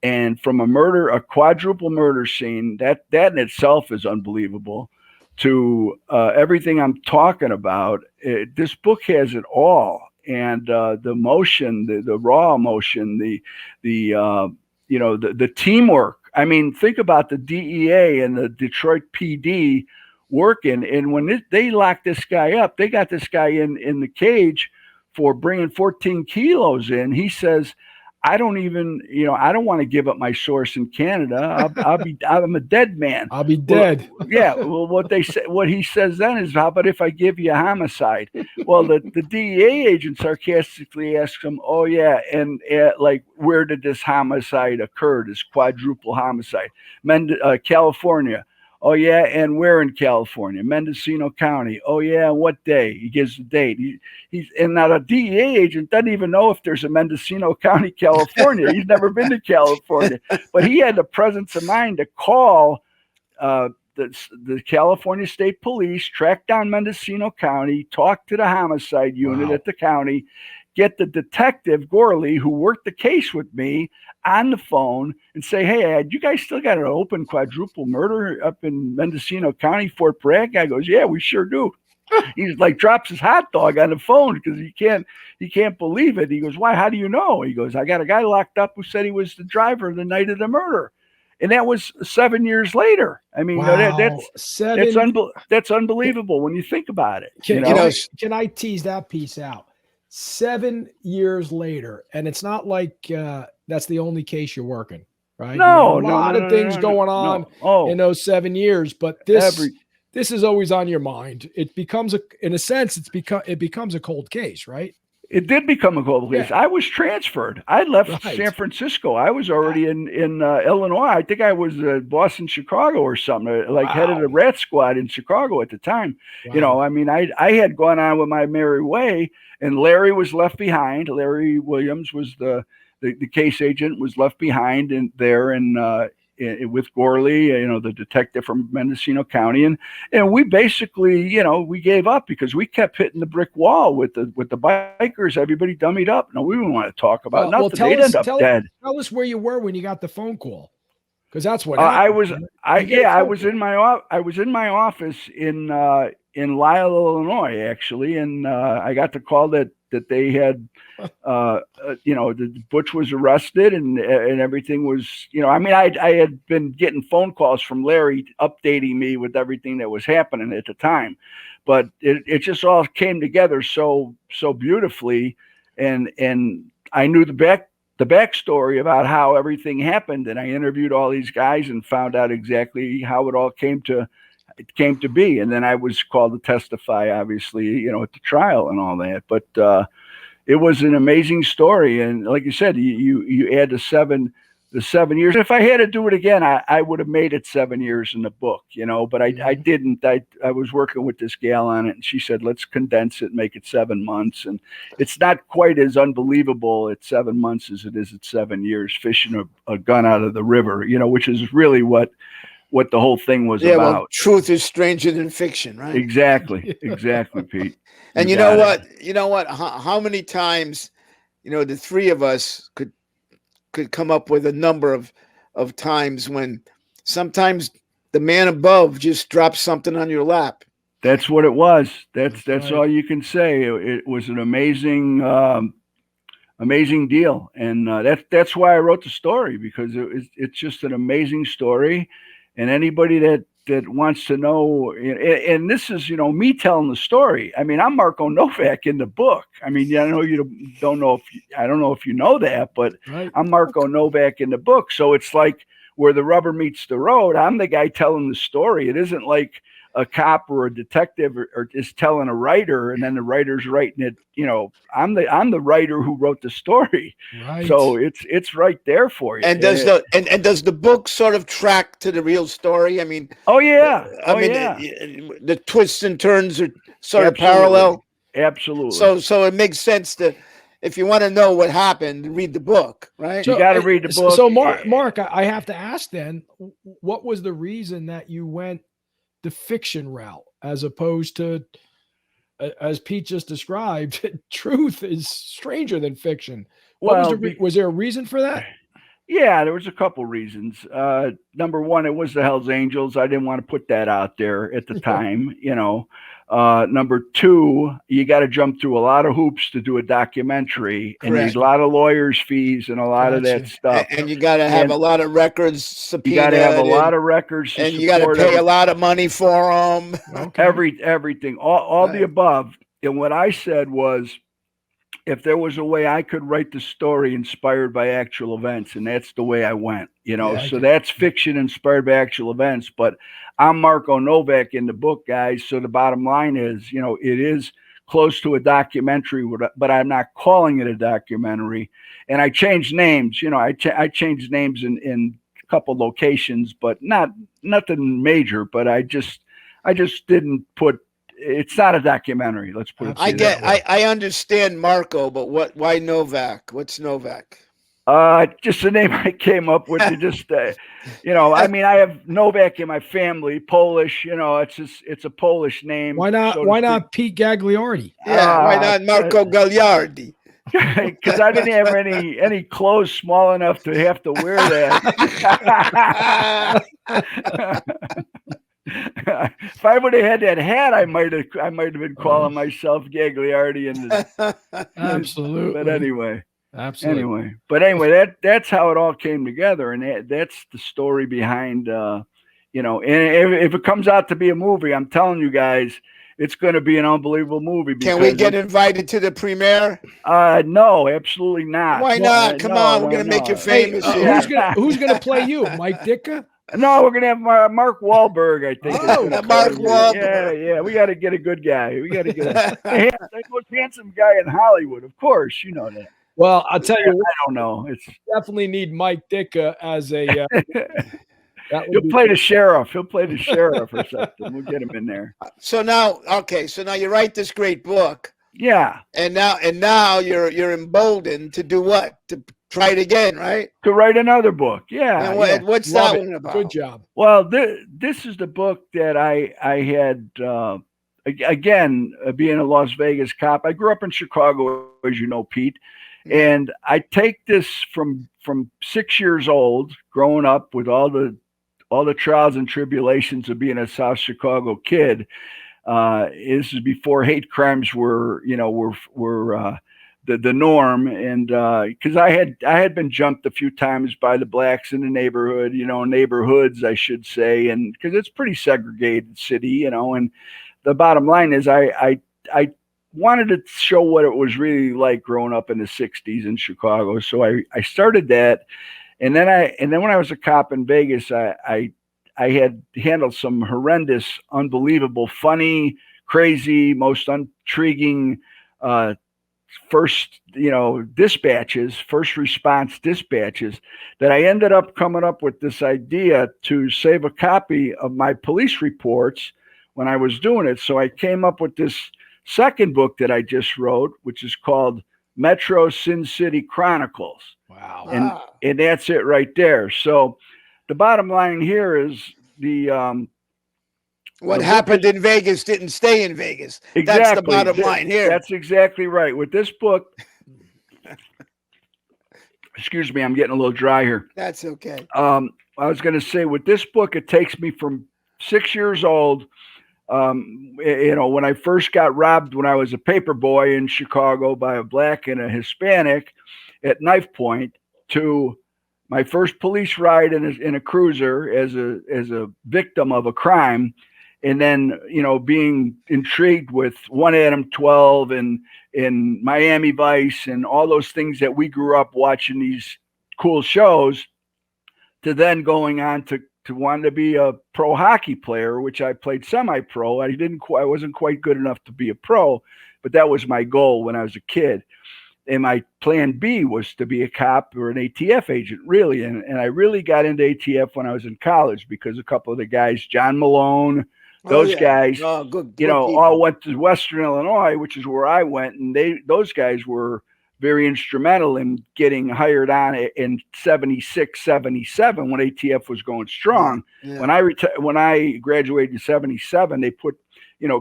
and from a quadruple murder scene, that in itself is unbelievable, to everything I'm talking about, this book has it all. And the emotion, the raw emotion, the teamwork. I mean, think about the DEA and the Detroit PD working, and when they locked this guy up, they got this guy in the cage for bringing 14 kilos in. He says, I don't even, I don't want to give up my source in Canada. I'm a dead man. I'll be dead. Well, yeah. Well, what he says then is, how about if I give you a homicide? Well, the DEA agent sarcastically asks him, oh yeah, and like, where did this homicide occur? This quadruple homicide, California. Oh yeah, and where in California? Mendocino County. Oh yeah, what day? He gives the date. And now the DEA agent doesn't even know if there's a Mendocino County, California. He's never been to California, but he had the presence of mind to call the California State Police, track down Mendocino County, talk to the homicide unit at the county, get the detective Gorley, who worked the case with me, on the phone and say, hey, you guys still got an open quadruple murder up in Mendocino County, Fort Bragg? Guy goes, yeah, we sure do. He's like, drops his hot dog on the phone because he can't believe it. He goes, why? How do you know? He goes, I got a guy locked up who said he was the driver the night of the murder. And that was 7 years later. I mean, wow. that's unbelievable when you think about it. Can I tease that piece out? 7 years later, and it's not like that's the only case you're working, right? No, a lot of things going on in those 7 years, but this is always on your mind. It becomes in a sense, it becomes a cold case, right? It did become a cold case. Yeah. I was transferred. I left San Francisco. I was already in Illinois. I think I was Boston, Chicago or something, head of the rat squad in Chicago at the time. Wow. I mean, I had gone on with my merry way, and Larry was left behind. Larry Williams was the case agent, was left behind with Gorley, the detective from Mendocino County. And we basically, we gave up because we kept hitting the brick wall with the bikers. Everybody dummied up. No, we didn't want to talk about nothing. They'd end up dead. Tell us where you were when you got the phone call. Because that's what I was in my office in Lisle, Illinois, actually, and I got the call that they had, Butch was arrested and everything was, I had been getting phone calls from Larry updating me with everything that was happening at the time, but it just all came together so beautifully, and I knew the backstory about how everything happened, and I interviewed all these guys and found out exactly how it all came to be. And then I was called to testify, obviously, at the trial and all that. But it was an amazing story. And like you said, you add the 7 years. If I had to do it again, I would have made it 7 years in the book, but I didn't. I was working with this gal on it, and she said, let's condense it and make it 7 months. And it's not quite as unbelievable at 7 months as it is at 7 years, fishing a gun out of the river, which is really what the whole thing was about. Well, truth is stranger than fiction, right? Exactly, Pete. And you know what? How many times, the three of us could come up with a number of times when sometimes the man above just drops something on your lap. That's what it was. That's right. All you can say. It was an amazing deal, and that's why I wrote the story, because it's just an amazing story. And anybody that wants to know, and this is, me telling the story. I mean, I'm Marko Novak in the book. I mean, I know you don't know I don't know if you know that, but right. I'm Marko Novak in the book. So it's like where the rubber meets the road. I'm the guy telling the story. It isn't like a cop or a detective or is telling a writer and then the writer's writing it. I'm the writer who wrote the story. Right. So it's right there for you. And does the book sort of track to the real story? I mean, the twists and turns are sort of parallel. Absolutely. So it makes sense to, if you want to know what happened, read the book, right? You got to read the book. So Mark, I have to ask then, what was the reason that you went the fiction route as opposed to, as Pete just described, truth is stranger than fiction? Was there a reason for that? Yeah, there was a couple reasons. Number one, it was the Hells Angels. I didn't want to put that out there at the time, Number two, you got to jump through a lot of hoops to do a documentary. Correct. And there's a lot of lawyers' fees and a lot of that stuff. And you got to have a lot of records subpoenaed. You got to have a lot of records. And you got to pay a lot of money for them. Okay. Everything, all the above. And what I said was, if there was a way I could write the story inspired by actual events, and that's the way I went, Yeah, so that's fiction inspired by actual events. But I'm Marko Novak in the book, guys. So the bottom line is, it is close to a documentary, but I'm not calling it a documentary. And I changed names, I changed names in a couple locations, but nothing major. But I just didn't put. It's not a documentary. Let's put it. I understand Marko, but why Novak? What's Novak? Just the name I came up with. Just I mean, I have Novak in my family, Polish. It's a Polish name. Why not? So why not Pete Gagliardi? Yeah, why not Marko Gagliardi? Because I didn't have any clothes small enough to have to wear that. If I would have had that hat, I might have been calling myself Gagliardi. Absolutely. But anyway. Absolutely. That's how it all came together, and that's the story behind. And if it comes out to be a movie, I'm telling you guys, it's going to be an unbelievable movie. Can we get invited to the premiere? No, absolutely not. Why not? Come on, we're going to make you famous. Who's going to play you, Mike Ditka? No, we're gonna have Mark Wahlberg. I think. Mark Wahlberg. Yeah. We got to get a good guy. We got to get the most handsome guy in Hollywood. Of course, you know that. Well, I'll tell you. I don't know. It's definitely need Mike Ditka as a. He'll play the sheriff. He'll play the sheriff or something. We'll get him in there. So now you write this great book. Yeah. And now you're emboldened to do what? To try it again, right? To write another book. Yeah. And what's Love that it. one about? Good job. Well, this is the book that I had. Again, being a Las Vegas cop, I grew up in Chicago, as you know, Pete. And I take this from 6 years old, growing up with all the trials and tribulations of being a South Chicago kid. This is before hate crimes were the norm, and because I had been jumped a few times by the blacks in the neighborhood, neighborhoods, I should say, and because it's pretty segregated city, and the bottom line is I wanted to show what it was really like growing up in the 60s in Chicago. So I started that. And then when I was a cop in Vegas, I had handled some horrendous, unbelievable, funny, crazy, most intriguing, first response dispatches that I ended up coming up with this idea to save a copy of my police reports when I was doing it. So I came up with this second book that I just wrote, which is called Metro Sin City Chronicles. Wow. And that's it right there. So the bottom line here is what happened in Vegas didn't stay in Vegas. Exactly. That's the bottom line here. That's exactly right. With this book, excuse me, I'm getting a little dry here. That's okay. I was going to say, with this book, it takes me from 6 years old. When I first got robbed when I was a paper boy in Chicago by a black and a Hispanic at knife point, to my first police ride in a cruiser as a victim of a crime, and then being intrigued with One Adam 12 and Miami Vice and all those things that we grew up watching, these cool shows, to then going on to want to be a pro hockey player, which I played semi-pro. I wasn't quite good enough to be a pro, but that was my goal when I was a kid. And my plan B was to be a cop or an ATF agent, really. And I really got into ATF when I was in college because a couple of the guys, John Malone, those guys, all went to Western Illinois, which is where I went. And those guys were very instrumental in getting hired on in 76, 77 when ATF was going strong. Yeah. When I graduated in 77, they put,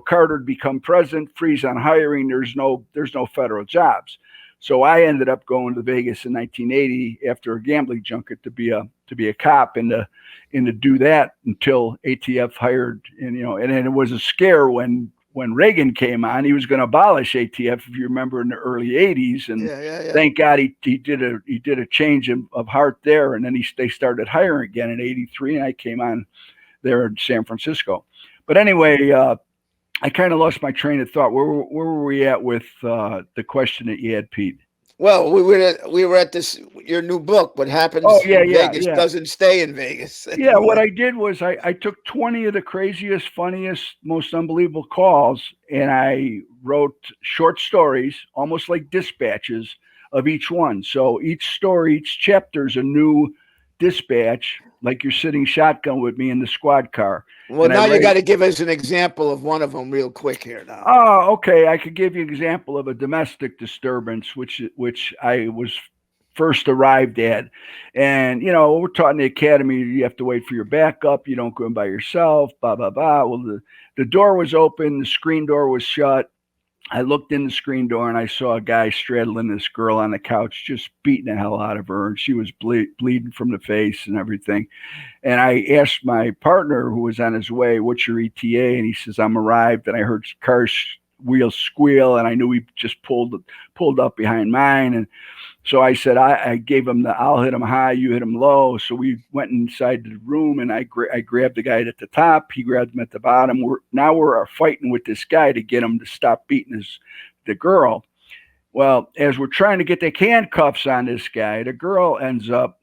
Carter to become president, freeze on hiring. There's no federal jobs. So I ended up going to Vegas in 1980 after a gambling junket to be a cop and to do that until ATF hired, and it was a scare when Reagan came on. He was going to abolish ATF, if you remember, in the early 80s, and thank God he did a change of heart there, and then they started hiring again in 83, and I came on there in San Francisco. But anyway, I kind of lost my train of thought. Where were we at with the question that you had, Pete? Well, we were at this your new book. What Oh happens yeah, in yeah, Vegas yeah. doesn't stay in Vegas. Yeah, what I did was I took 20 of the craziest, funniest, most unbelievable calls, and I wrote short stories, almost like dispatches of each one. So each story, each chapter is a new dispatch, like you're sitting shotgun with me in the squad car. Well, And I now you write, got to give us an example of one of them real quick here now. oh, okay, I could give you an example of a domestic disturbance, which I was first arrived at. And, we're taught in the academy, you have to wait for your backup. You don't go in by yourself, blah, blah, blah. Well, the door was open, the screen door was shut. I looked in the screen door and I saw a guy straddling this girl on the couch, just beating the hell out of her. And she was bleeding from the face and everything. And I asked my partner who was on his way, "What's your ETA?" And he says, "I'm arrived." And I heard car's wheels squeal, and I knew he just pulled up behind mine. And so I said, I gave him I'll hit him high, you hit him low. So we went inside the room, and I grabbed the guy at the top. He grabbed him at the bottom. We're fighting with this guy to get him to stop beating the girl. Well, as we're trying to get the handcuffs on this guy, the girl ends up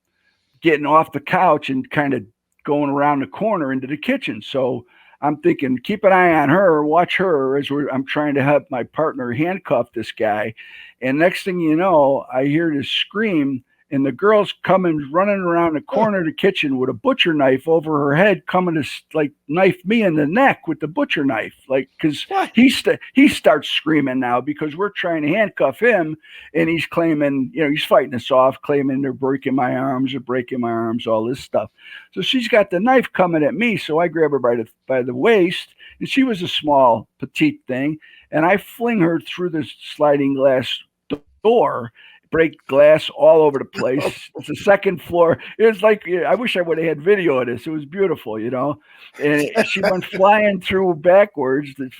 getting off the couch and kind of going around the corner into the kitchen. So I'm thinking, keep an eye on her, watch her as I'm trying to help my partner handcuff this guy. And next thing you know, I hear this scream, and the girl's coming running around the corner of the kitchen with a butcher knife over her head, coming to like knife me in the neck with the butcher knife, like because he starts screaming now because we're trying to handcuff him, and he's claiming, he's fighting us off, claiming they're breaking my arms, all this stuff. So she's got the knife coming at me, so I grab her by the waist, and she was a small, petite thing, and I fling her through the sliding glass door, break glass all over the place. It's the second floor. It was like, I wish I would have had video of this. It was beautiful, and she went flying through backwards. The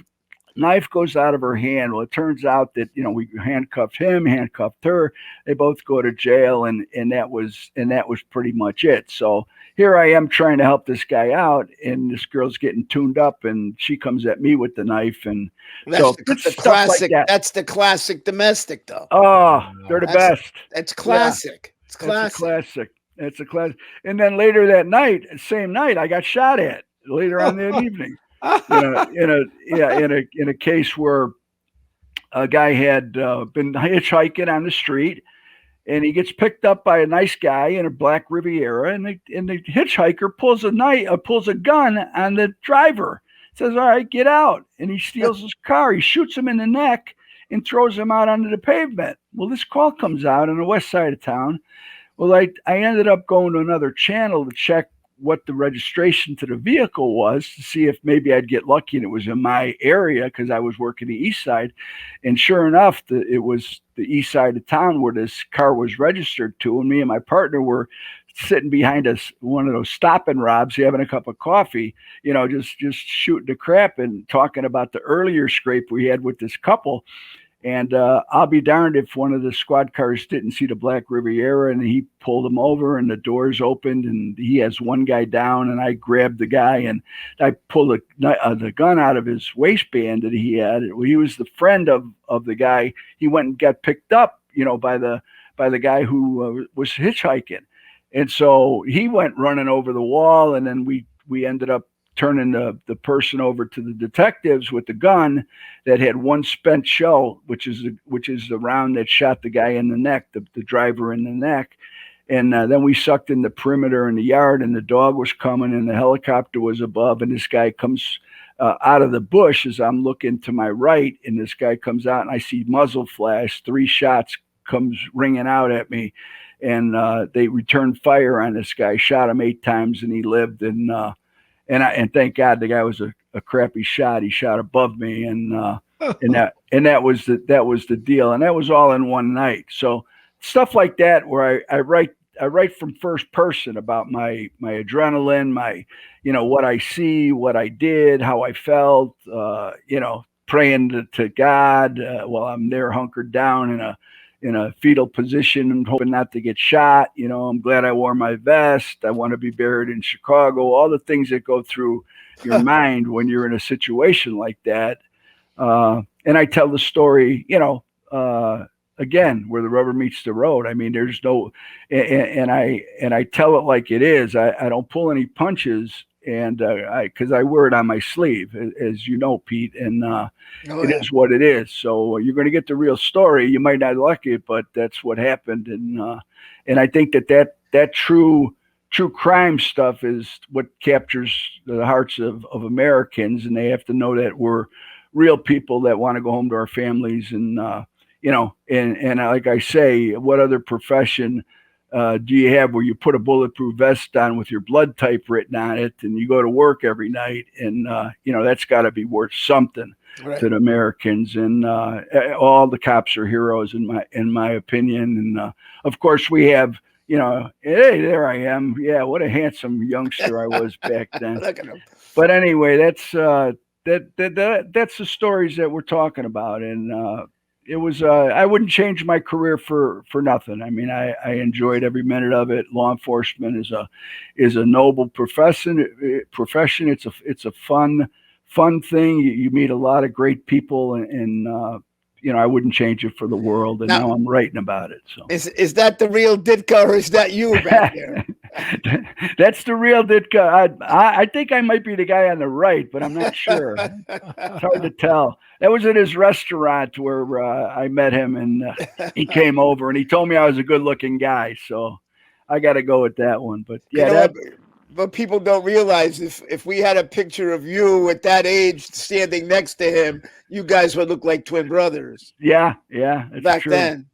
knife goes out of her hand. Well, it turns out that, we handcuffed him, handcuffed her. They both go to jail, and that was pretty much it. So here I am trying to help this guy out, and this girl's getting tuned up, and she comes at me with the knife. And that's the classic. Like that's the classic domestic, though. Oh, they're the best. It's classic. Yeah, it's classic. It's a classic. And then later that night, same night, I got shot at later on that evening. In a case where a guy had been hitchhiking on the street, and he gets picked up by a nice guy in a black Riviera, and the hitchhiker pulls a gun on the driver. Says, "All right, get out." And he steals his car. He shoots him in the neck and throws him out onto the pavement. Well, this call comes out on the west side of town. Well, I ended up going to another channel to check what the registration to the vehicle was to see if maybe I'd get lucky and it was in my area because I was working the east side. And sure enough, it was the east side of town where this car was registered to. And me and my partner were sitting behind us, one of those stop and robs, having a cup of coffee, just shooting the crap and talking about the earlier scrape we had with this couple. And I'll be darned if one of the squad cars didn't see the black Riviera, and he pulled him over, and the doors opened, and he has one guy down, and I grabbed the guy, and I pulled the gun out of his waistband that he had. He was the friend of the guy. He went and got picked up, by the guy who was hitchhiking. And so he went running over the wall, and then we ended up turning the person over to the detectives with the gun that had one spent shell, which is the round that shot the guy in the neck, the driver in the neck. And then we sucked in the perimeter in the yard, and the dog was coming, and the helicopter was above, and this guy comes out of the bush as I'm looking to my right, and this guy comes out, and I see muzzle flash, 3 shots comes ringing out at me, and they returned fire on this guy, shot him 8 times, and he lived. And thank God the guy was a crappy shot. He shot above me, and that was the deal, and that was all in one night. So stuff like that, where I write from first person about my adrenaline, my what I see, what I did, how I felt, praying to God while I'm there hunkered down in a fetal position and hoping not to get shot. You know, I'm glad I wore my vest. I want to be buried in Chicago. All the things that go through your mind when you're in a situation like that. And I tell the story, you know, again, where the rubber meets the road. I mean, there's no, and I tell it like it is. I don't pull any punches, and because I wear it on my sleeve, as you know, Pete, and it is what it is. So you're going to get the real story. You might not like it, but that's what happened, and I think that true crime stuff is what captures the hearts of Americans, and they have to know that we're real people that want to go home to our families. And you know, and like I say, what other profession do you have where you put a bulletproof vest on with your blood type written on it, and you go to work every night? And you know, that's got to be worth something to the Americans. And all the cops are heroes in my opinion. And of course, we have, you know, hey, there I am. Yeah, what a handsome youngster I was back then. Look at him. But anyway, that's that's the stories that we're talking about. And it was I wouldn't change my career for nothing. I mean, I enjoyed every minute of it. Law enforcement is a noble profession. It's a fun thing. You meet a lot of great people, and you know, I wouldn't change it for the world. And now I'm writing about it. So is that the real Ditka, or is that you back there? That's the real Ditka. I think I might be the guy on the right, but I'm not sure. It's hard to tell. That was at his restaurant where I met him, and he came over and he told me I was a good-looking guy. So I got to go with that one. But yeah, you know, but people don't realize if we had a picture of you at that age standing next to him, you guys would look like twin brothers. Yeah, back true. then.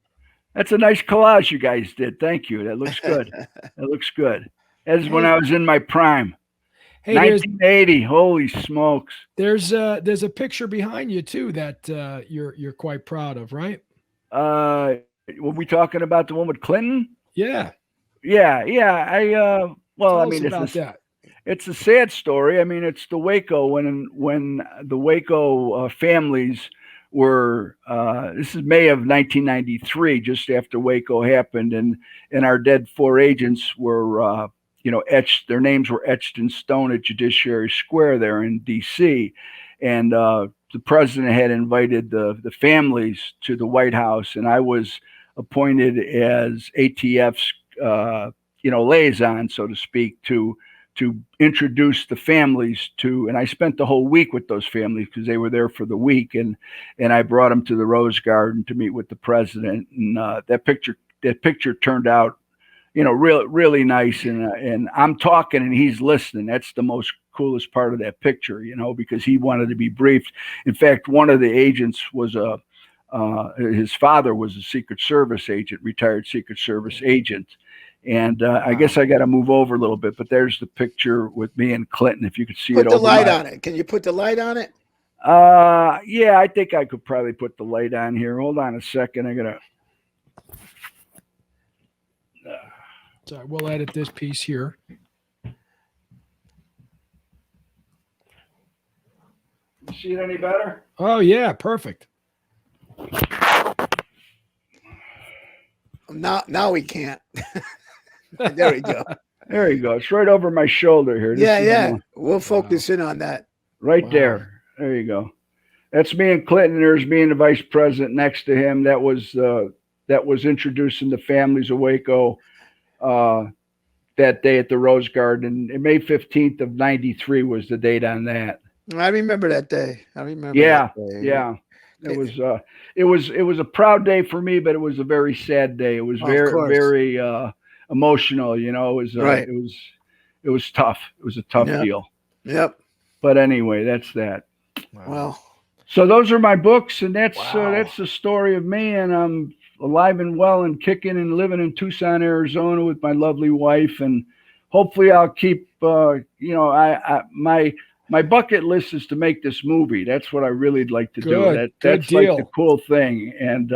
That's a nice collage you guys did. Thank you. That looks good. That looks good. As when I was in my prime. Hey, 1980. Holy smokes. There's a picture behind you too that you're quite proud of, right? Were we talking about the one with Clinton? Yeah. Well, Tell I mean, it's a sad story. I mean, it's the Waco when the Waco families were. This is May of 1993, just after Waco happened, and our dead 4 agents were, etched. Their names were etched in stone at Judiciary Square there in D.C. And the president had invited the families to the White House, and I was appointed as ATF's liaison, so to speak, to introduce the families to, and I spent the whole week with those families because they were there for the week, and I brought them to the Rose Garden to meet with the president, and that picture turned out, really nice, and I'm talking and he's listening. That's the most coolest part of that picture, because he wanted to be briefed. In fact, one of the agents was his father was a Secret Service agent, retired Secret Service agent. And I guess I got to move over a little bit, but there's the picture with me and Clinton. If you could see it. Put the light on it. Can you put the light on it? Yeah, I think I could probably put the light on here. Hold on a second. I gotta. Sorry, we'll edit this piece here. You see it any better? Oh yeah, perfect. Now we can't. There we go. There you go. It's right over my shoulder here. Yeah. We'll focus in on that. Right there. There you go. That's me and Clinton. There's me and the vice president next to him. That was introducing the families of Waco that day at the Rose Garden. And May 15th of 93 was the date on that. I remember that day. Yeah. It was a proud day for me, but it was a very sad day. It was very emotional. It was it was tough. It was a tough deal. Yep. But anyway, that's that. Well, so those are my books, and that's the story of me. And I'm alive and well and kicking and living in Tucson, Arizona, with my lovely wife. And hopefully, I'll keep. My bucket list is to make this movie. That's what I really like to do. That's like the cool thing. And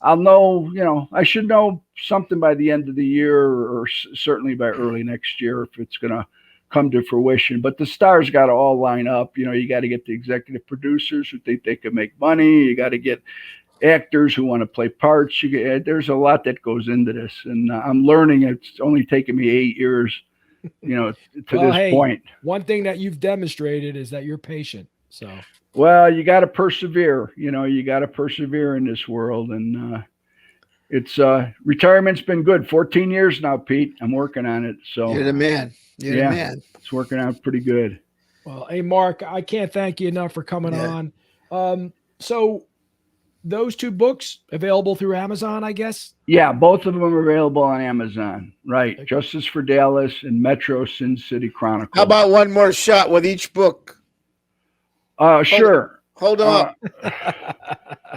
I'll know, I should know something by the end of the year, or certainly by early next year, if it's going to come to fruition. But the stars got to all line up. You got to get the executive producers who think they can make money. You got to get actors who want to play parts. There's a lot that goes into this, and I'm learning. It's only taken me 8 years, to this point. One thing that you've demonstrated is that you're patient. So, well, you got to persevere. You got to persevere in this world, and it's retirement's been good. 14 years now, Pete. I'm working on it. So you're the man. You're the man. It's working out pretty good. Well, hey, Mark, I can't thank you enough for coming on. So those 2 books available through Amazon, I guess? Yeah, both of them are available on Amazon. Right. Okay. Justice for Dallas and Metro Sin City Chronicle. How about one more shot with each book? Sure. Hold on.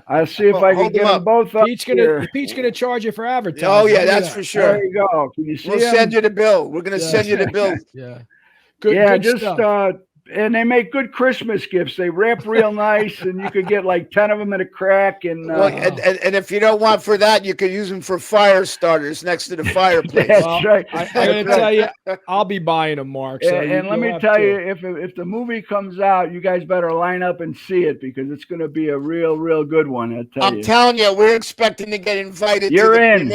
I'll see if I can get them both up. Pete's gonna charge you for advertising. Oh yeah, that's for sure. There you go. Can you see We'll send you the bill. We're gonna send you the bill. Yeah. Good stuff. And they make good Christmas gifts. They wrap real nice, and you could get like 10 of them in a crack. And and if you don't want for that, you could use them for fire starters next to the fireplace. That's right. I'm going to tell you, I'll be buying them, Mark. So and let me tell you, if the movie comes out, you guys better line up and see it, because it's going to be a real good one. I'm telling you, we're expecting to get invited. You're in,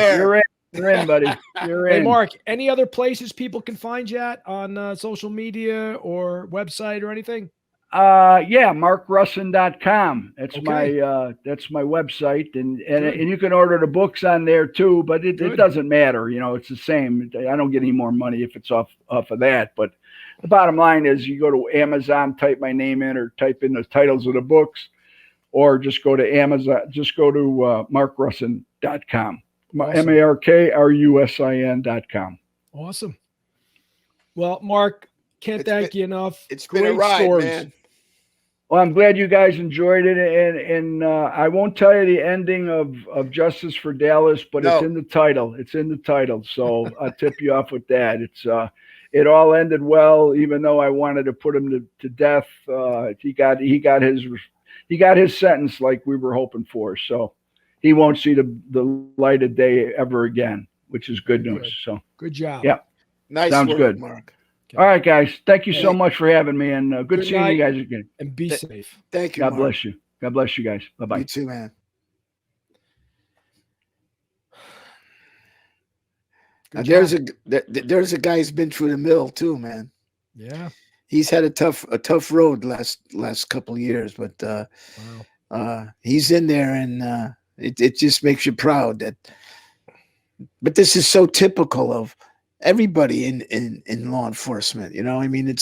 buddy. You're in. Hey, Mark, any other places people can find you at on social media or website or anything? MarkRusin.com. That's my website, and you can order the books on there too, but it doesn't matter. It's the same. I don't get any more money if it's off of that. But the bottom line is, you go to Amazon, type my name in, or type in the titles of the books, or just go to Amazon. Just go to MarkRusin.com. Awesome. MarkRusin.com. Awesome. Well, Mark, can't thank you enough. It's been a ride, man. Well, I'm glad you guys enjoyed it, and I won't tell you the ending of Justice for Dallas, but it's in the title. It's in the title, so I'll tip you off with that. It all ended well, even though I wanted to put him to death. He got his sentence like we were hoping for. So he won't see the light of day ever again, which is good news. So good job. Yeah, nice. Sounds work, good, Mark. Okay. All right, guys. Thank you so much for having me, and good seeing you guys again. And be safe. Thank you. God bless you. God bless you guys. Bye-bye. You too, man. There's a guy who's been through the mill too, man. Yeah. He's had a tough road last couple of years, but he's in there, and it just makes you proud but this is so typical of everybody in law enforcement. I mean,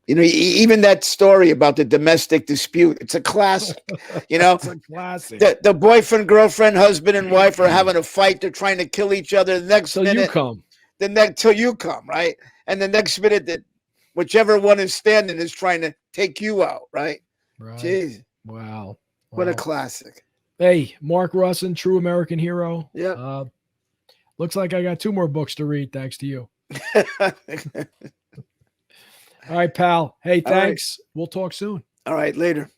even that story about the domestic dispute, it's a classic. It's a classic. The boyfriend, girlfriend, husband, and wife are having a fight. They're trying to kill each other. The next minute, till you come, right? And the next minute, that whichever one is standing is trying to take you out, right? Right. Jeez. Wow. What a classic. Hey, Mark Rusin, true American hero. Yeah. Looks like I got 2 more books to read, thanks to you. All right, pal. Hey, thanks. We'll talk soon. All right, later.